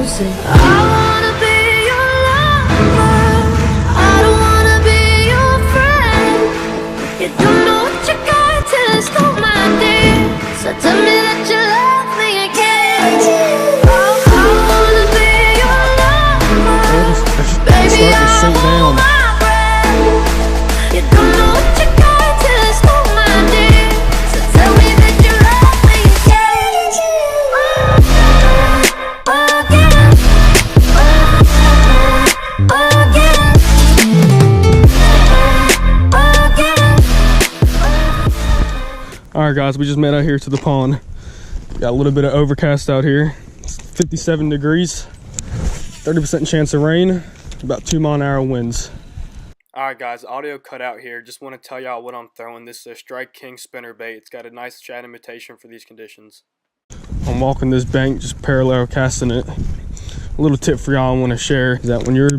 say, I wanna be your lover, I don't wanna be your friend. You don't know what you got till it's gone, my dear. So tell me that you love me again. I wanna be your lover, baby, I hold my breath. You don't know what you got till it's gone, my dear. So tell me that you love me again. Alright guys, we just made out here to the pond. Got a little bit of overcast out here. It's 57 degrees, 30% chance of rain, about 2-mile-an-hour winds. Alright guys, audio cut out here. Just want to tell y'all what I'm throwing. This is a Strike King spinnerbait. It's got a nice shad imitation for these conditions. I'm walking this bank, just parallel casting it. A little tip for y'all I want to share is that when you're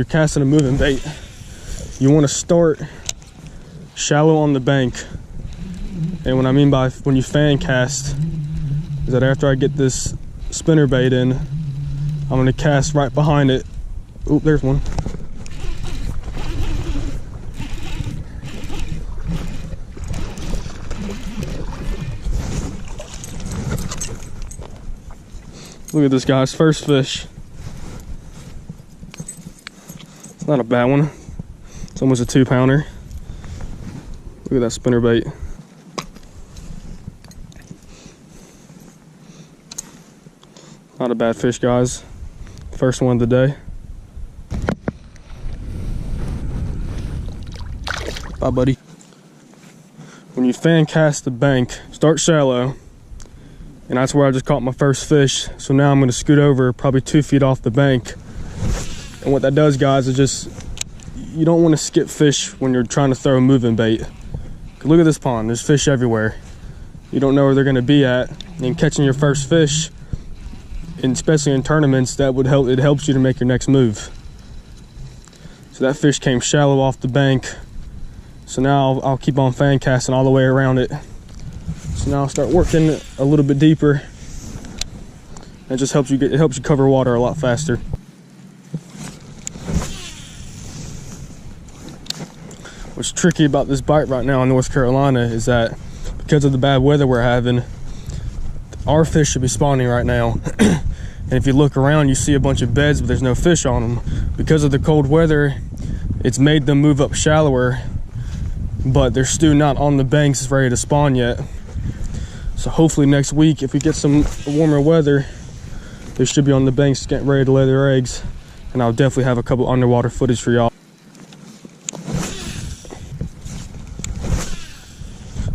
casting a moving bait, you want to start shallow on the bank. And what I mean by when you fan cast is that after I get this spinnerbait in, I'm going to cast right behind it. Oh, there's one. Look at this guy's first fish. It's not a bad one. It's almost a 2-pounder. Look at that spinnerbait. Not a bad fish, guys. First one of the day. Bye, buddy. When you fan cast the bank, start shallow. And that's where I just caught my first fish. So now I'm going to scoot over probably 2 feet off the bank. And what that does, guys, is just, you don't want to skip fish when you're trying to throw a moving bait. Look at this pond, there's fish everywhere. You don't know where they're going to be at. And catching your first fish, and especially in tournaments, that would help. It helps you to make your next move. So that fish came shallow off the bank. So now I'll keep on fan casting all the way around it. So now I'll start working a little bit deeper. It just helps you cover water a lot faster. What's tricky about this bite right now in North Carolina is that because of the bad weather we're having, our fish should be spawning right now. And if you look around, you see a bunch of beds, but there's no fish on them. Because of the cold weather, it's made them move up shallower, but they're still not on the banks ready to spawn yet. So hopefully next week, if we get some warmer weather, they should be on the banks getting ready to lay their eggs. And I'll definitely have a couple underwater footage for y'all.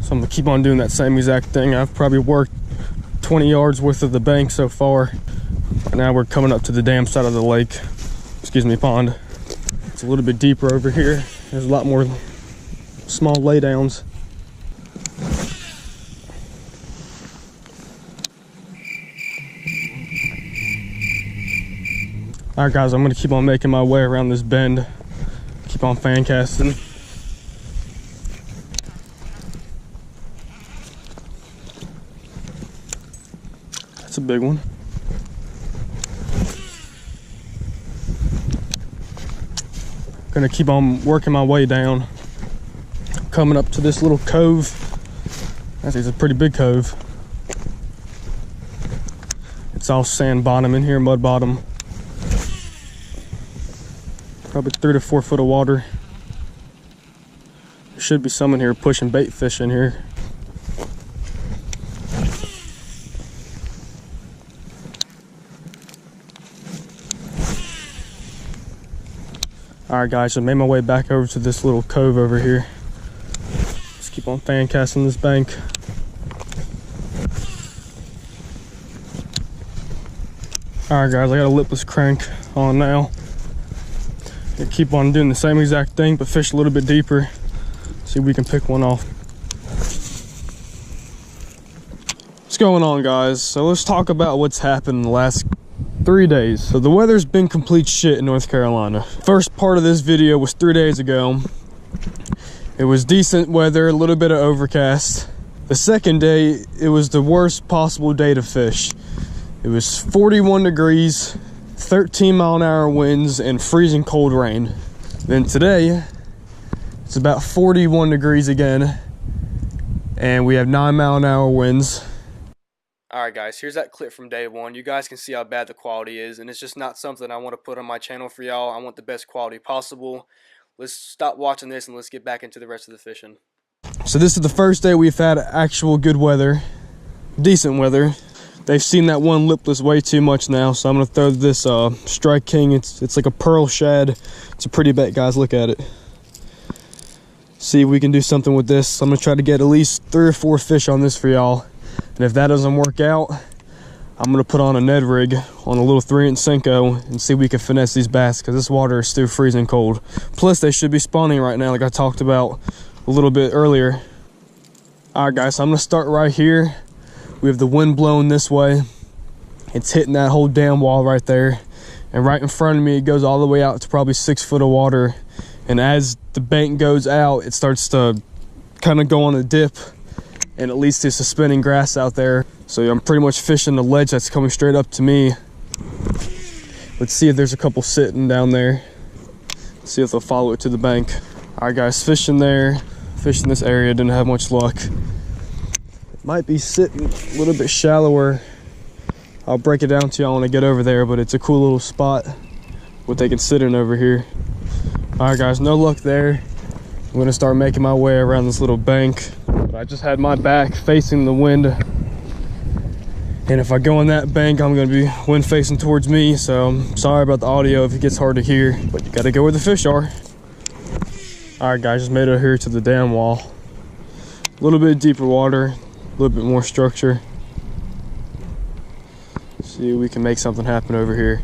So I'm gonna keep on doing that same exact thing. I've probably worked 20 yards worth of the bank so far. Now we're coming up to the dam side of the lake, excuse me, pond. It's a little bit deeper over here. There's a lot more small laydowns. All right, guys, I'm gonna keep on making my way around this bend. Keep on fan casting. That's a big one. Gonna keep on working my way down, coming up to this little cove. Actually, it's a pretty big cove. It's all sand bottom in here, mud bottom. Probably 3 to 4 foot of water. There should be some in here pushing bait fish in here. Alright guys, so I made my way back over to this little cove over here. Just keep on fan casting this bank. Alright guys, I got a lipless crank on now. I keep on doing the same exact thing, but fish a little bit deeper. See if we can pick one off. What's going on, guys? So let's talk about what's happened in the last 3 days. So the weather's been complete shit in North Carolina. First part of this video was 3 days ago. It was decent weather, a little bit of overcast. The second day, it was the worst possible day to fish. It was 41 degrees, 13-mile-an-hour winds, and freezing cold rain. Then today, it's about 41 degrees again, and we have 9-mile-an-hour winds. All right, guys, here's that clip from day one. You guys can see how bad the quality is, and it's just not something I want to put on my channel for y'all. I want the best quality possible. Let's stop watching this and let's get back into the rest of the fishing. So this is the first day we've had actual good weather, decent weather. They've seen that one lipless way too much now, so I'm gonna throw this Strike King. It's like a pearl shad. It's a pretty bait, guys. Look at it. See if we can do something with this. I'm gonna try to get at least 3 or 4 fish on this for y'all. And if that doesn't work out, I'm gonna put on a Ned rig on a little 3-inch Senko and see if we can finesse these bass, because this water is still freezing cold. Plus, they should be spawning right now, like I talked about a little bit earlier. All right, guys, so I'm gonna start right here. We have the wind blowing this way. It's hitting that whole dam wall right there. And right in front of me, it goes all the way out to probably 6 foot of water. And as the bank goes out, it starts to kind of go on a dip. And at least there's suspending grass out there. So I'm pretty much fishing the ledge that's coming straight up to me. Let's see if there's a couple sitting down there. See if they'll follow it to the bank. All right, guys, fishing there, fishing this area, didn't have much luck. It might be sitting a little bit shallower. I'll break it down to y'all when I get over there, but it's a cool little spot what they can sit in over here. All right, guys, no luck there. I'm gonna start making my way around this little bank. But I just had my back facing the wind. And if I go on that bank, I'm gonna be wind facing towards me. So I'm sorry about the audio if it gets hard to hear, but you gotta go where the fish are. All right, guys, just made it here to the dam wall. A little bit deeper water, a little bit more structure. See if we can make something happen over here.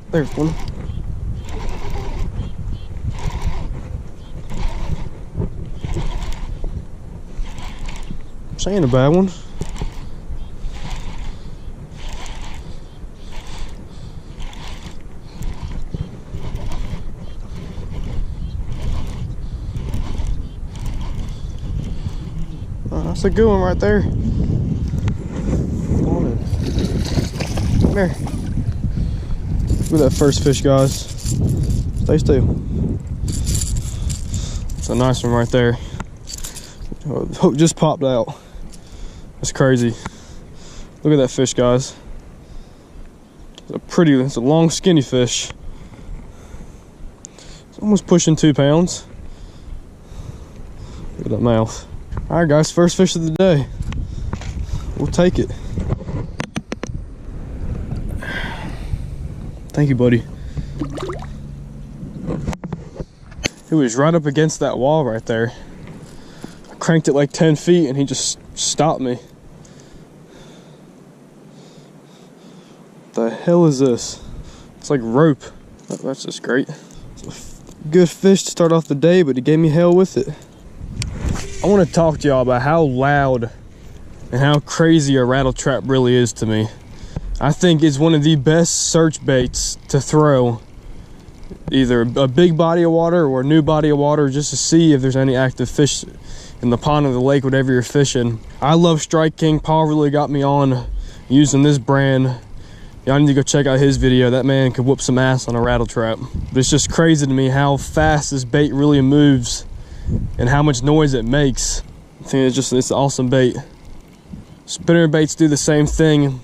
There's one. This ain't a bad one. Oh, that's a good one right there. Come on in. Come here. Look at that first fish, guys. Stay still. It's a nice one right there. Hook just popped out. That's crazy. Look at that fish, guys. It's a long, skinny fish. It's almost pushing 2 pounds. Look at that mouth. All right, guys, first fish of the day. We'll take it. Thank you, buddy. It was right up against that wall right there. I cranked it like 10 feet and he just stopped me. What the hell is this? It's like rope. Oh, that's just great. It's a good fish to start off the day, but he gave me hell with it. I want to talk to y'all about how loud and how crazy a rattle trap really is to me. I think it's one of the best search baits to throw, either a big body of water or a new body of water, just to see if there's any active fish in the pond or the lake, whatever you're fishing. I love Strike King. Paul really got me on using this brand. Y'all need to go check out his video. That man could whoop some ass on a rattle trap. But it's just crazy to me how fast this bait really moves and how much noise it makes. I think it's an awesome bait. Spinner baits do the same thing.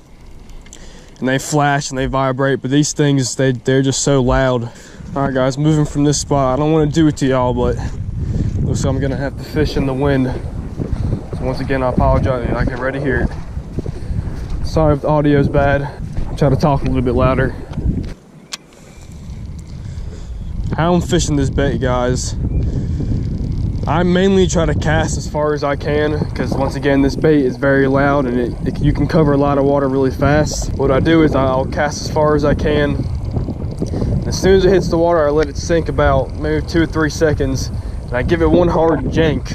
And they flash and they vibrate, but these things, they're just so loud. All right, guys, moving from this spot. I don't want to do it to y'all, but looks like I'm gonna have to fish in the wind. So once again, I apologize. I can already hear it. Sorry if the audio's bad. I'll try to talk a little bit louder. How I'm fishing this bait, guys. I mainly try to cast as far as I can, because once again, this bait is very loud and you can cover a lot of water really fast. What I do is I'll cast as far as I can. As soon as it hits the water, I let it sink about maybe 2 or 3 seconds, and I give it one hard jank,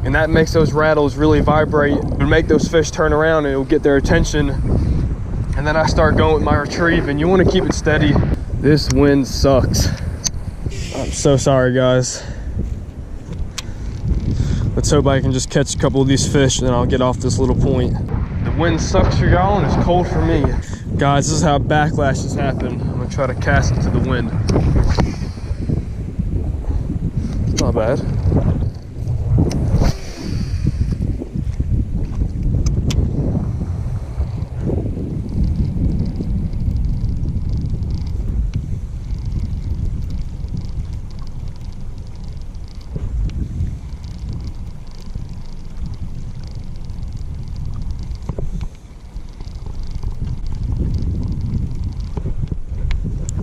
and that makes those rattles really vibrate and make those fish turn around, and it'll get their attention. And then I start going with my retrieve, and you want to keep it steady. This wind sucks. I'm so sorry, guys. Let's hope I can just catch a couple of these fish and then I'll get off this little point. The wind sucks for y'all and it's cold for me. Guys, this is how backlashes happen. I'm gonna try to cast it to the wind. It's not bad.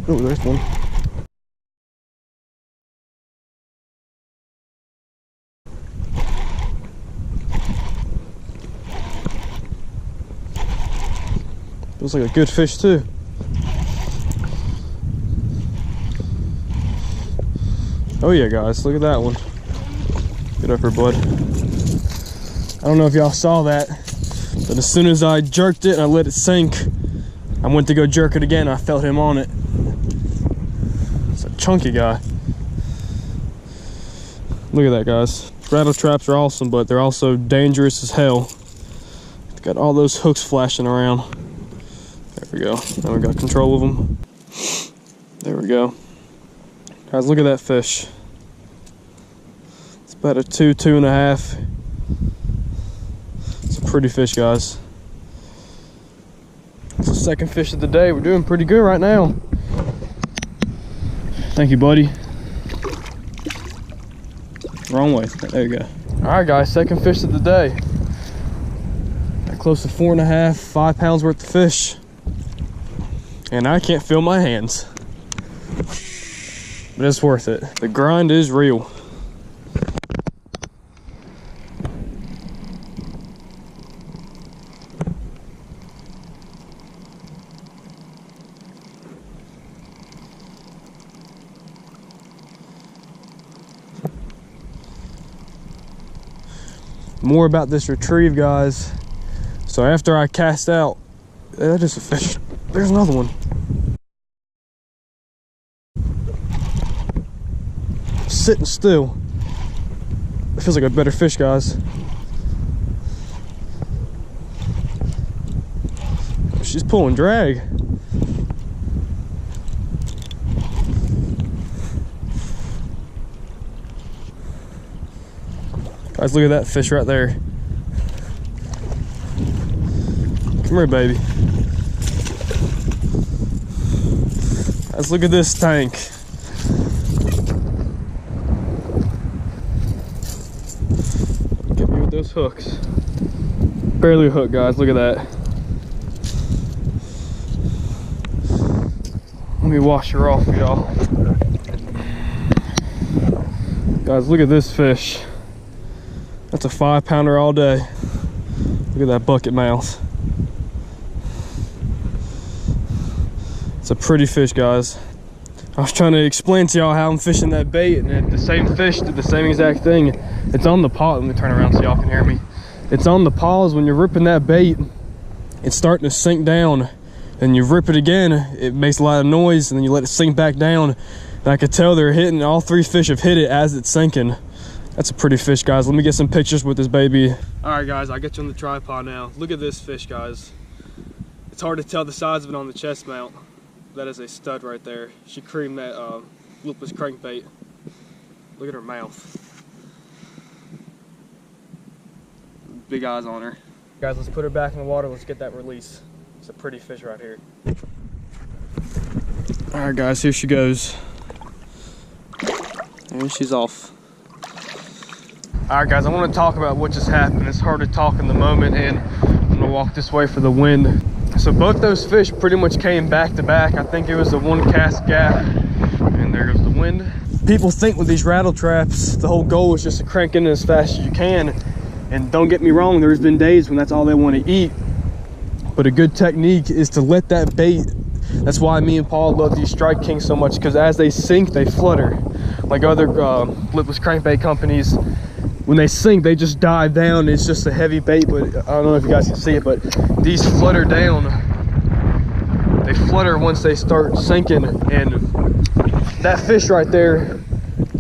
Oh, there's one. Feels like a good fish too. Oh yeah, guys, look at that one. Get up here, bud. I don't know if y'all saw that, but as soon as I jerked it and I let it sink, I went to go jerk it again. I felt him on it. Chunky guy. Look at that, guys. Rattle traps are awesome, but they're also dangerous as hell. Got all those hooks flashing around. There we go. Now we got control of them. There we go. Guys, look at that fish. It's about a 2.5. It's a pretty fish, guys. It's the second fish of the day. We're doing pretty good right now. Thank you, buddy. Wrong way. There you go. All right, guys, second fish of the day. Got close to 4.5, 5 pounds worth of fish. And I can't feel my hands. But it's worth it. The grind is real. More about this retrieve, guys. So after I cast out, that's just a fish. There's another one. Sitting still. It feels like a better fish, guys. She's pulling drag. Guys, look at that fish right there. Come here, baby. Guys, look at this tank. Get me with those hooks. Barely a hook, guys. Look at that. Let me wash her off, y'all. Guys, look at this fish. That's a 5-pounder all day. Look at that bucket mouth. It's a pretty fish, guys. I was trying to explain to y'all how I'm fishing that bait, and the same fish did the same exact thing. It's on the paw. Let me turn around so y'all can hear me. It's on the paws. When you're ripping that bait, it's starting to sink down. And you rip it again, it makes a lot of noise, and then you let it sink back down. And I could tell they're hitting, all 3 fish have hit it as it's sinking. That's a pretty fish, guys. Let me get some pictures with this baby. All right, guys, I'll get you on the tripod now. Look at this fish, guys. It's hard to tell the size of it on the chest mount. That is a stud right there. She creamed that loopless crankbait. Look at her mouth. Big eyes on her. Guys, let's put her back in the water. Let's get that release. It's a pretty fish right here. All right, guys, here she goes. And she's off. All right, guys, I want to talk about what just happened. It's hard to talk in the moment, and I'm gonna walk this way for the wind. So both those fish pretty much came back to back. I think it was a 1 cast gap, and there goes the wind. People think with these rattle traps, the whole goal is just to crank in as fast as you can. And don't get me wrong, there's been days when that's all they want to eat. But a good technique is to let that bait. That's why me and Paul love these Strike Kings so much, because as they sink, they flutter. Like other lipless crankbait companies, when they sink, they just dive down. It's just a heavy bait, but I don't know if you guys can see it, but these flutter down. They flutter once they start sinking, and that fish right there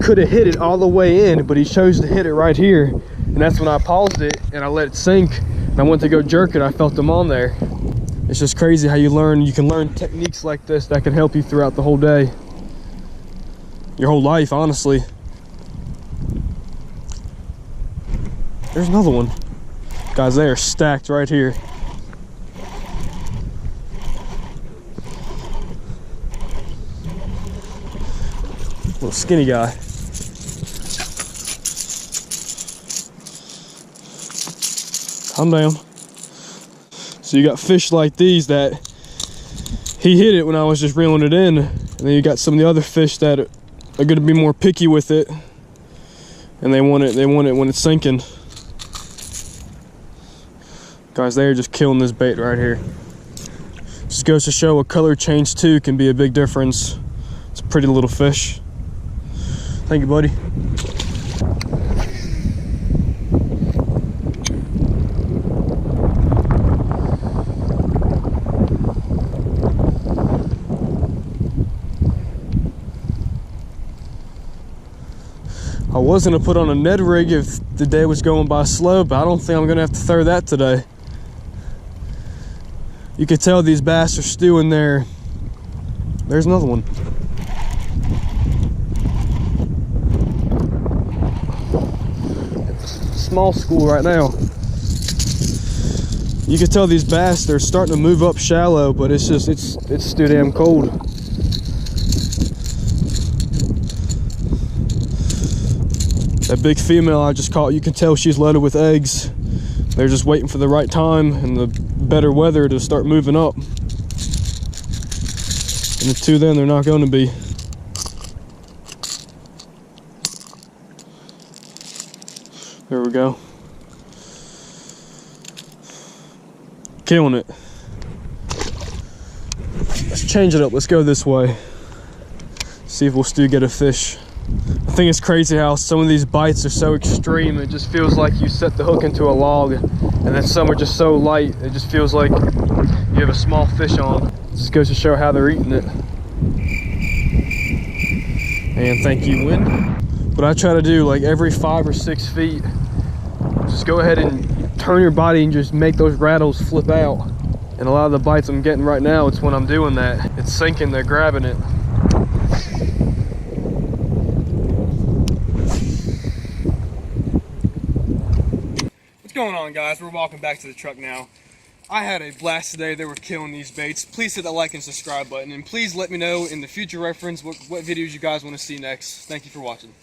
could have hit it all the way in, but he chose to hit it right here. And that's when I paused it and I let it sink. And I went to go jerk it, I felt them on there. It's just crazy how you can learn techniques like this that can help you throughout the whole day. Your whole life, honestly. There's another one. Guys, they are stacked right here. Little skinny guy. Calm down. So you got fish like these that he hit it when I was just reeling it in, and then you got some of the other fish that are going to be more picky with it, and they want it when it's sinking. Guys, they are just killing this bait right here. Just goes to show a color change too can be a big difference. It's a pretty little fish. Thank you, buddy. I was gonna put on a Ned rig if the day was going by slow, but I don't think I'm gonna have to throw that today. You can tell these bass are stewing there. There's another one. It's a small school right now. You can tell these bass, they're starting to move up shallow, but it's too damn cold. That big female I just caught, you can tell she's loaded with eggs. They're just waiting for the right time and the better weather to start moving up. And until then, they're not going to be. There we go. Killing it. Let's change it up. Let's go this way. See if we'll still get a fish. I think it's crazy how some of these bites are so extreme. It just feels like you set the hook into a log, and then some are just so light. It just feels like you have a small fish on. It just goes to show how they're eating it. And thank you, wind. What I try to do, like every 5 or 6 feet, just go ahead and turn your body and just make those rattles flip out. And a lot of the bites I'm getting right now, it's when I'm doing that. It's sinking, they're grabbing it. What's going on, guys? We're walking back to the truck now. I had a blast today. They were killing these baits. Please hit that like and subscribe button, and please let me know in the future reference what videos you guys want to see next. Thank you for watching.